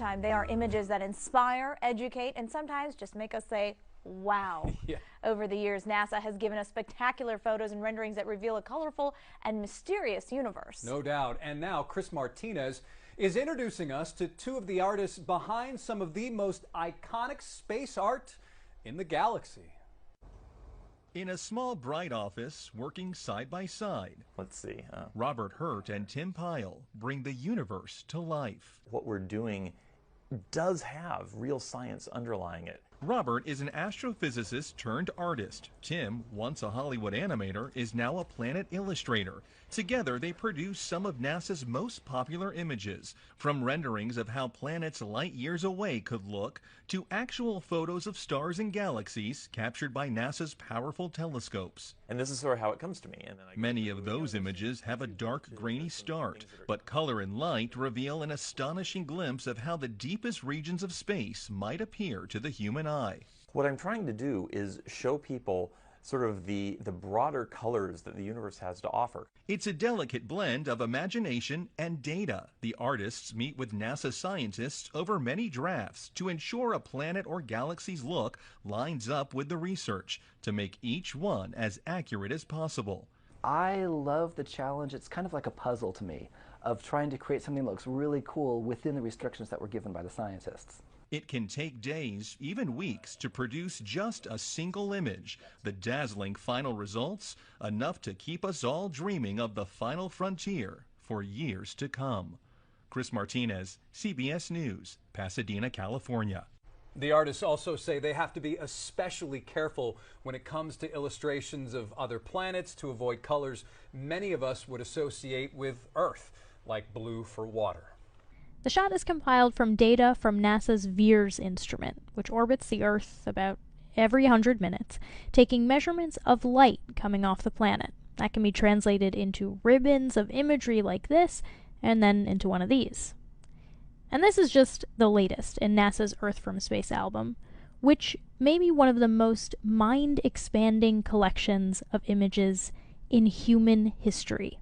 meantime, they are images that inspire, educate, and sometimes just make us say, wow. Yeah. Over the years, NASA has given us spectacular photos and renderings that reveal a colorful and mysterious universe. No doubt. And now Chris Martinez is introducing us to two of the artists behind some of the most iconic space art in the galaxy. In a small, bright office, working side by side, let's see. Robert Hurt and Tim Pyle bring the universe to life. What we're doing does have real science underlying it. Robert is an astrophysicist turned artist. Tim, once a Hollywood animator, is now a planet illustrator. Together, they produce some of NASA's most popular images, from renderings of how planets light years away could look, to actual photos of stars and galaxies captured by NASA's powerful telescopes. And this is sort of how it comes to me. And then Many of those images have a dark, grainy start, but color and light reveal an astonishing glimpse of how the deepest regions of space might appear to the human eye. What I'm trying to do is show people sort of the broader colors that the universe has to offer. It's a delicate blend of imagination and data. The artists meet with NASA scientists over many drafts to ensure a planet or galaxy's look lines up with the research to make each one as accurate as possible. I love the challenge. It's kind of like a puzzle to me of trying to create something that looks really cool within the restrictions that were given by the scientists. It can take days, even weeks, to produce just a single image. The dazzling final results, enough to keep us all dreaming of the final frontier for years to come. Chris Martinez, CBS News, Pasadena, California. The artists also say they have to be especially careful when it comes to illustrations of other planets to avoid colors many of us would associate with Earth, like blue for water. The shot is compiled from data from NASA's VEERS instrument, which orbits the Earth about every 100 minutes, taking measurements of light coming off the planet. That can be translated into ribbons of imagery like this, and then into one of these. And this is just the latest in NASA's Earth from Space album, which may be one of the most mind-expanding collections of images in human history.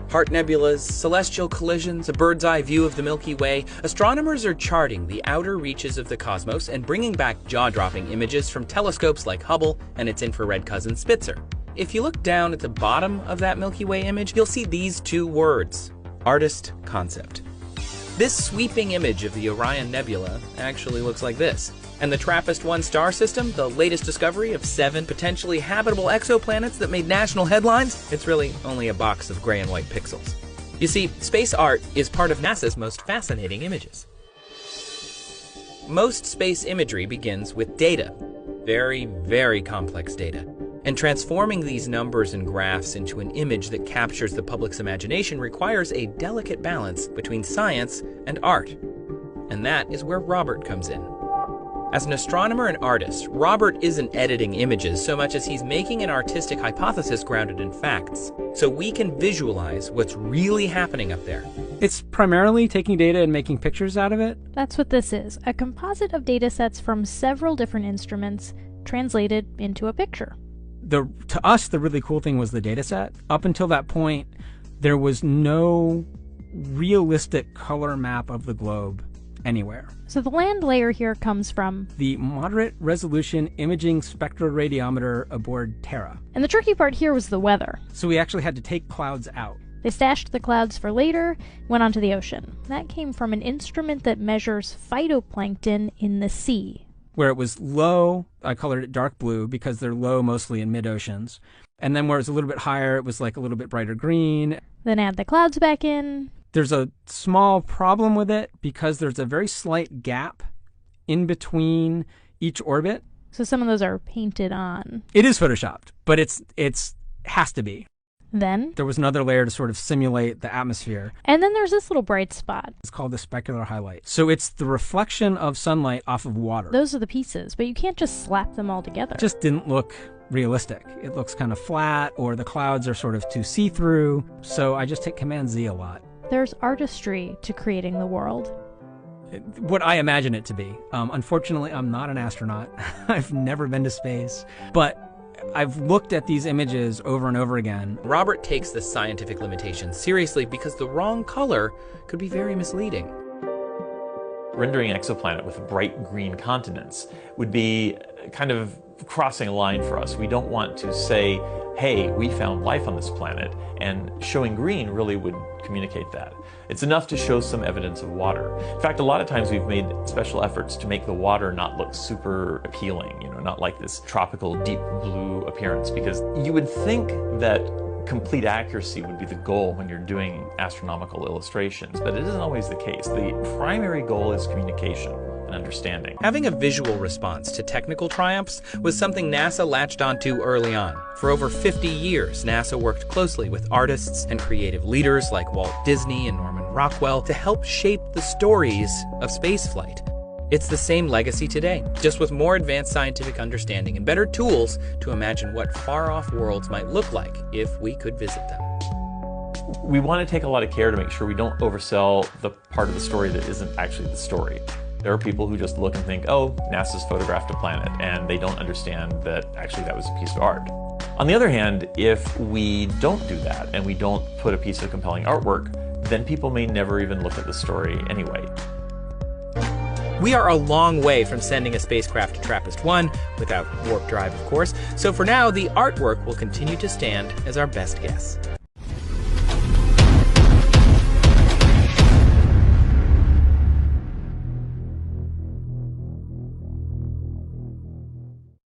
Heart nebulas, celestial collisions, a bird's-eye view of the Milky Way, astronomers are charting the outer reaches of the cosmos and bringing back jaw-dropping images from telescopes like Hubble and its infrared cousin Spitzer. If you look down at the bottom of that Milky Way image, you'll see these two words: artist concept. This sweeping image of the Orion Nebula actually looks like this. And the TRAPPIST-1 star system, the latest discovery of 7 potentially habitable exoplanets that made national headlines, it's really only a box of gray and white pixels. You see, space art is part of NASA's most fascinating images. Most space imagery begins with data. Very, very complex data. And transforming these numbers and graphs into an image that captures the public's imagination requires a delicate balance between science and art. And that is where Robert comes in. As an astronomer and artist, Robert isn't editing images so much as he's making an artistic hypothesis grounded in facts, so we can visualize what's really happening up there. It's primarily taking data and making pictures out of it. That's what this is, a composite of data sets from several different instruments translated into a picture. To us, the really cool thing was the data set. Up until that point, there was no realistic color map of the globe anywhere. So the land layer here comes from the Moderate Resolution Imaging Spectroradiometer aboard Terra. And the tricky part here was the weather. So we actually had to take clouds out. They stashed the clouds for later, went onto the ocean. That came from an instrument that measures phytoplankton in the sea. Where it was low, I colored it dark blue because they're low mostly in mid-oceans. And then where it was a little bit higher, it was like a little bit brighter green. Then add the clouds back in. There's a small problem with it because there's a very slight gap in between each orbit. So some of those are painted on. It is photoshopped, but it's has to be. Then there was another layer to sort of simulate the atmosphere. And then there's this little bright spot. It's called the specular highlight. So it's the reflection of sunlight off of water. Those are the pieces, but you can't just slap them all together. It just didn't look realistic. It looks kind of flat, or the clouds are sort of too see-through. So I just hit Command Z a lot. There's artistry to creating the world. What I imagine it to be. Unfortunately, I'm not an astronaut. I've never been to space. But I've looked at these images over and over again. Robert takes the scientific limitations seriously because the wrong color could be very misleading. Rendering an exoplanet with bright green continents would be kind of crossing a line for us. We don't want to say, hey, we found life on this planet, and showing green really would communicate that. It's enough to show some evidence of water. In fact, a lot of times we've made special efforts to make the water not look super appealing, not like this tropical deep blue appearance, because you would think that complete accuracy would be the goal when you're doing astronomical illustrations, but it isn't always the case. The primary goal is communication and understanding. Having a visual response to technical triumphs was something NASA latched onto early on. For over 50 years, NASA worked closely with artists and creative leaders like Walt Disney and Norman Rockwell to help shape the stories of spaceflight. It's the same legacy today, just with more advanced scientific understanding and better tools to imagine what far-off worlds might look like if we could visit them. We want to take a lot of care to make sure we don't oversell the part of the story that isn't actually the story. There are people who just look and think, oh, NASA's photographed a planet, and they don't understand that actually that was a piece of art. On the other hand, if we don't do that and we don't put a piece of compelling artwork, then people may never even look at the story anyway. We are a long way from sending a spacecraft to TRAPPIST-1, without warp drive, of course, so for now, the artwork will continue to stand as our best guess.